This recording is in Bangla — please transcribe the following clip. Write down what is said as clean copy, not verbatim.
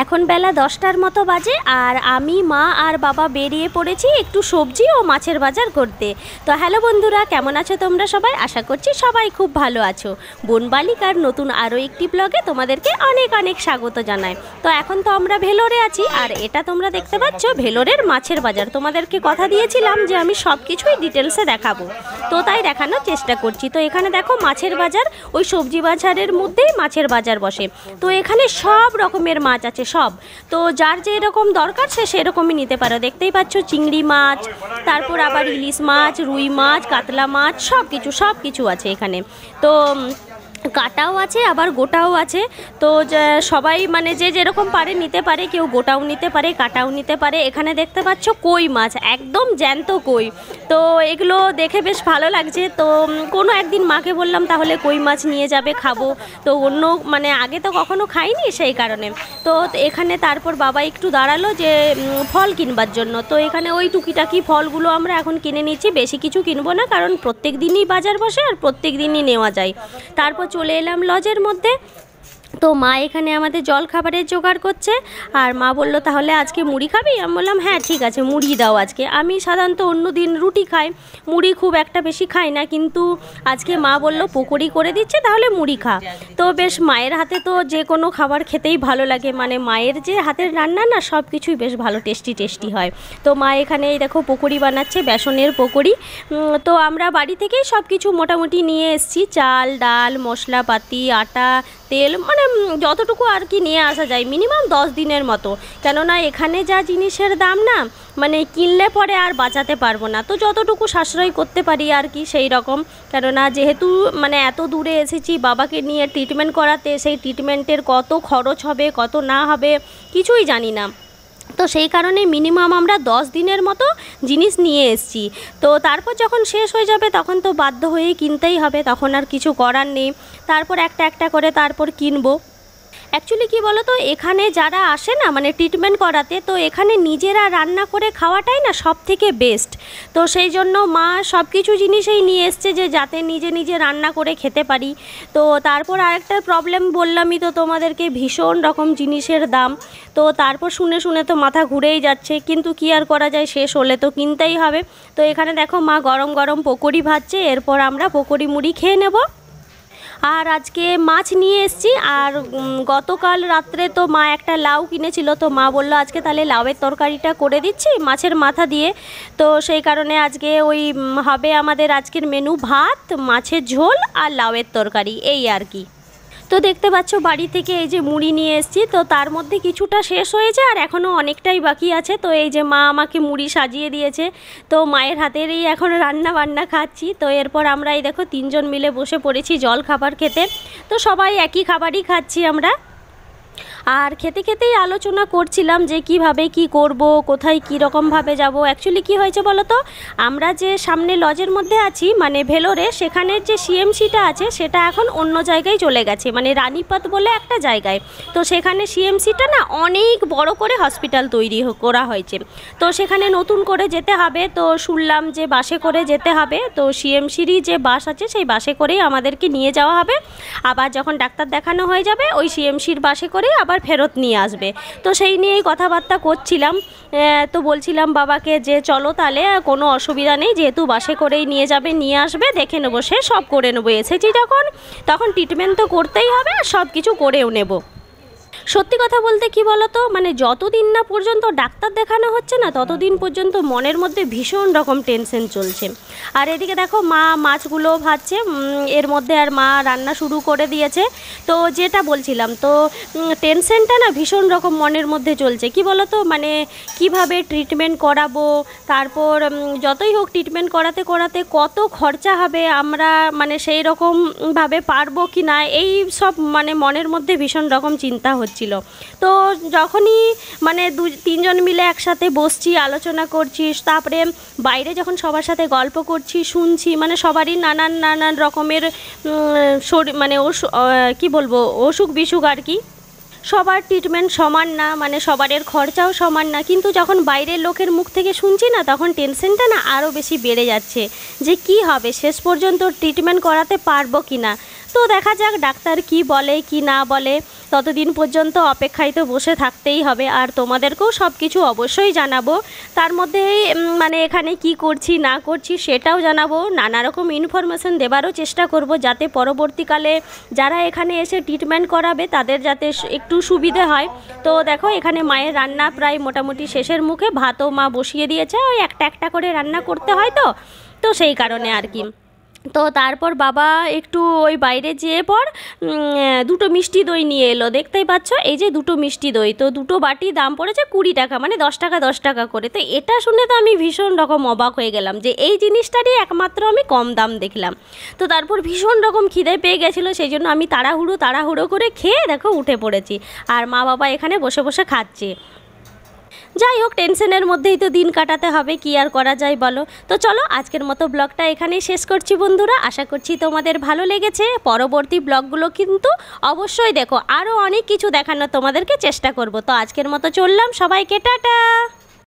এখন বেলা 10টার মতো বাজে আর আমি মা আর বাবা বেরিয়ে পড়েছি একটু সবজি ও মাছের বাজার করতে। তো হ্যালো বন্ধুরা, কেমন আছো তোমরা সবাই? আশা করছি সবাই খুব ভালো আছো। বনবালিকার নতুন আরও একটি ব্লগে তোমাদেরকে অনেক অনেক স্বাগত জানাই। তো এখন তো আমরা ভেলোরে আছি আর এটা তোমরা দেখতে পাচ্ছ ভেলোরের মাছের বাজার। তোমাদেরকে কথা দিয়েছিলাম যে আমি সব কিছুই ডিটেলসে দেখাবো, তো তাই দেখানোর চেষ্টা করছি। তো এখানে দেখো মাছের বাজার, ওই সবজি বাজারের মধ্যেই মাছের বাজার বসে। তো এখানে সব রকমের মাছ আছে, সব। তো যার যে এরকম দরকার সে সেরকমই নিতে পারো। দেখতেই পাচ্ছ চিংড়ি মাছ, তারপর আবার ইলিশ মাছ, রুই মাছ, কাতলা মাছ, সব কিছু আছে এখানে। তো কাটাও আছে আবার গোটাও আছে। তো সবাই মানে যে যেরকম পারে নিতে পারে, কেউ গোটাও নিতে পারে, কাটাও নিতে পারে। এখানে দেখতে পাচ্ছ কই মাছ, একদম জ্যান্ত কই। তো এগুলো দেখে বেশ ভালো লাগছে। তো কোনো একদিন মাকে বললাম তাহলে কই মাছ নিয়ে যাবে, খাবো। তো অন্য মানে আগে তো কখনো খাইনি, সেই কারণে। তো এখানে তারপর বাবা একটু দাঁড়ালো যে ফল কিনবার জন্য। তো এখানে ওই টুকিটাকি ফলগুলো আমরা এখন কিনে নিচ্ছি, বেশি কিছু কিনবো না, কারণ প্রত্যেক দিনই বাজার বসে আর প্রত্যেক দিনই নেওয়া যায়। তারপর চলে এলাম লজের মধ্যে। তো মা এখানে আমাদের জল খাবারের জোগাড় করছে আর মা বললো তাহলে আজকে মুড়ি খাবি? আমি বললাম হ্যাঁ ঠিক আছে, মুড়ি দাও আজকে। আমি সাধারণত অন্য দিন রুটি খাই, মুড়ি খুব একটা বেশি খাই না, কিন্তু আজকে মা বললো পকোড়ি করে দিচ্ছে তাহলে মুড়ি খা। তো বেশ মায়ের হাতে তো যে কোনো খাবার খেতেই ভালো লাগে, মানে মায়ের যে হাতের রান্না না সব কিছুই বেশ ভালো টেস্টি হয়। তো মা এখানে এই দেখো পকোড়ি বানাচ্ছে, বেসনের পকোড়ি। তো আমরা বাড়ি থেকেই সব কিছু মোটামুটি নিয়ে এসেছি, চাল ডাল মশলাপাতি আটা তেল, মানে যতটুকু আর কি নিয়ে আসা যায়, মিনিমাম 10 দিনের মতো। কেননা এখানে যা জিনিসের দাম না, মানে কিনলে পরে আর বাঁচাতে পারবো না। তো যতটুকু সাশ্রয় করতে পারি আর কি, সেই রকম। কেননা যেহেতু মানে এত দূরে এসেছি বাবাকে নিয়ে ট্রিটমেন্ট করাতে, সেই ট্রিটমেন্টের কত খরচ হবে কত না হবে কিছুই জানি না। তো সেই কারণে মিনিমাম আমরা 10 দিনের মতো জিনিস নিয়ে এসেছি। তো তারপর যখন শেষ হয়ে যাবে তখন তো বাধ্য হয়েই কিনতেই হবে, তখন আর কিছু করার নেই। তারপর একটা করে তারপর কিনবো। অ্যাকচুয়ালি কী বলো তো, এখানে যারা আসে না মানে ট্রিটমেন্ট করাতে, তো এখানে নিজেরা রান্না করে খাওয়াটাই না সব থেকে বেস্ট। তো সেই জন্য মা সব কিছু জিনিসই নিয়ে এসছে যে যাতে নিজে রান্না করে খেতে পারি। তো তারপর আরেকটা প্রবলেম বললামই তো তোমাদেরকে, ভীষণ রকম জিনিসের দাম। তো তারপর শুনে তো মাথা ঘুরেই যাচ্ছে, কিন্তু কি আর করা যায়, শেষ হলে তো কিনতেই হবে। তো এখানে দেখো মা গরম গরম পকোড়ি ভাজছে, এরপর আমরা পকোড়ি মুড়ি খেয়ে নেব। আর আজকে মাছ নিয়ে এসেছি, আর গতকাল রাত্রে তো মা একটা লাউ কিনেছিল, তো মা বললো আজকে তাহলে লাউয়ের তরকারিটা করে দিচ্ছি মাছের মাথা দিয়ে। তো সেই কারণে আজকে ওই হবে আমাদের আজকের মেনু ভাত, মাছের ঝোল আর লাউয়ের তরকারি, এই আর কি। তো দেখতে পাচ্ছ বাড়ি থেকে এই যে মুড়ি নিয়ে এসেছি, তো তার মধ্যে কিছুটা শেষ হয়েছে আর এখনও অনেকটাই বাকি আছে। তো এই যে মা আমাকে মুড়ি সাজিয়ে দিয়েছে, তো মায়ের হাতেরই এখন রান্না বান্না খাচ্ছি। তো এরপর আমরা এই দেখো 3 জন মিলে বসে পড়েছি জল খাবার খেতে। তো সবাই একই খাবারই খাচ্ছি আমরা। আর খেতেই আলোচনা করছিলাম যে কিভাবে কি করব, কোথায় কী রকমভাবে যাব। অ্যাকচুয়ালি কি হয়েছে বলো তো, আমরা যে সামনে লজের মধ্যে আছি মানে ভেলোরে, সেখানের যে সিএমসিটা আছে সেটা এখন অন্য জায়গায় চলে গেছে, মানে রানীপাত বলে একটা জায়গায়। তো সেখানে সিএমসিটা না অনেক বড় করে হসপিটাল তৈরি করা হয়েছে। তো সেখানে নতুন করে যেতে হবে। তো শুনলাম যে বাসে করে যেতে হবে। তো সিএমসিরই যে বাস আছে সেই বাসে করেই আমাদেরকে নিয়ে যাওয়া হবে। আবার যখন ডাক্তার দেখানো হয়ে যাবে ওই সিএমসির বাসে করে আবার ফেরত নিয়ে আসবে। তো সেই নিয়েই কথাবার্তা করছিলাম। তো বলছিলাম বাবাকে যে চলো তাহলে কোনো অসুবিধা নেই, যেহেতু বাসে করেই নিয়ে যাবে নিয়ে আসবে, দেখে নেবো, সে সব করে নেবো। এসেছি তখন ট্রিটমেন্ট তো করতেই হবে আর সব কিছু করেও নেব। সত্যি কথা বলতে কি বলো তো, মানে যতদিন না পর্যন্ত ডাক্তার দেখানো হচ্ছে না ততদিন পর্যন্ত মনের মধ্যে ভীষণ রকম টেনশন চলছে। আর এদিকে দেখো মা মাছগুলো ভাজছে, এর মধ্যে আর মা রান্না শুরু করে দিয়েছে। তো যেটা বলছিলাম, তো টেনশনটা না ভীষণ রকম মনের মধ্যে চলছে। কি বলো তো, মানে কিভাবে ট্রিটমেন্ট করাবো, তারপর যতই হোক ট্রিটমেন্ট করাতে কত খরচা হবে, আমরা মানে সেই রকমভাবে পারবো কি না, এই সব মানে মনের মধ্যে ভীষণ রকম চিন্তা হচ্ছে। তো যখনই মানে 2-3 জন মিলে একসাথে বসছি, আলোচনা করছি, তারপরে বাইরে যখন সবার সাথে গল্প করছি শুনছি, মানে সবারই নানান রকমের মানে কি বলবো অসুখ বিসুখ আর কি। সবার ট্রিটমেন্ট সমান না, মানে সবারের খরচাও সমান না, কিন্তু যখন বাইরের লোকের মুখ থেকে শুনছি না তখন টেনশনটা না আরও বেশি বেড়ে যাচ্ছে যে কি হবে, শেষ পর্যন্ত ট্রিটমেন্ট করাতে পারবো কি না। তো তো দেখা যাক ডাক্তার কি বলে কি না বলে, ততদিন পর্যন্ত অপেক্ষায় তো বসে থাকতেই হবে। আর তোমাদেরকেও সব কিছু অবশ্যই জানাবো, তার মধ্যেই মানে এখানে কি করছি না করছি সেটাও জানাবো, নানা রকম ইনফরমেশন দেবারও চেষ্টা করব, যাতে পরবর্তীকালে যারা এখানে এসে ট্রিটমেন্ট করাবে তাদের যাতে একটু সুবিধে হয়। তো দেখো এখানে মায়ের রান্না প্রায় মোটামুটি শেষের মুখে, ভাতও মা বসিয়ে দিয়েছে, ওই একটা একটা করে রান্না করতে হয় তো তো সেই কারণে আর কি। তো তারপর বাবা একটু ওই বাইরে যেয়ে পর দুটো মিষ্টি দই নিয়ে এলো, দেখতেই পাচ্ছ এই যে দুটো মিষ্টি দই, তো দুটো বাটি দাম পড়েছে 20 টাকা, মানে 10 টাকা করে। তো এটা শুনে তো আমি ভীষণ রকম অবাক হয়ে গেলাম যে এই জিনিসটারই একমাত্র আমি কম দাম দেখলাম। তো তারপর ভীষণ রকম খিদে পেয়ে গেছিলো, সেই জন্য আমি তাড়াহুড়ো করে খেয়ে দেখো উঠে পড়েছি, আর মা বাবা এখানে বসে বসে খাচ্ছে। যাই হোক, টেনশনের মধ্যেই তো দিন কাটাতে হবে, কি আর করা যায় বলো। তো চলো আজকের মতো ব্লগটা এখানেই শেষ করছি বন্ধুরা, আশা করছি তোমাদের ভালো লেগেছে। পরবর্তী ব্লগগুলো কিন্তু অবশ্যই দেখো, আরও অনেক কিছু দেখানোর তোমাদেরকে চেষ্টা করব। তো আজকের মতো চললাম, সবাইকে টাটা।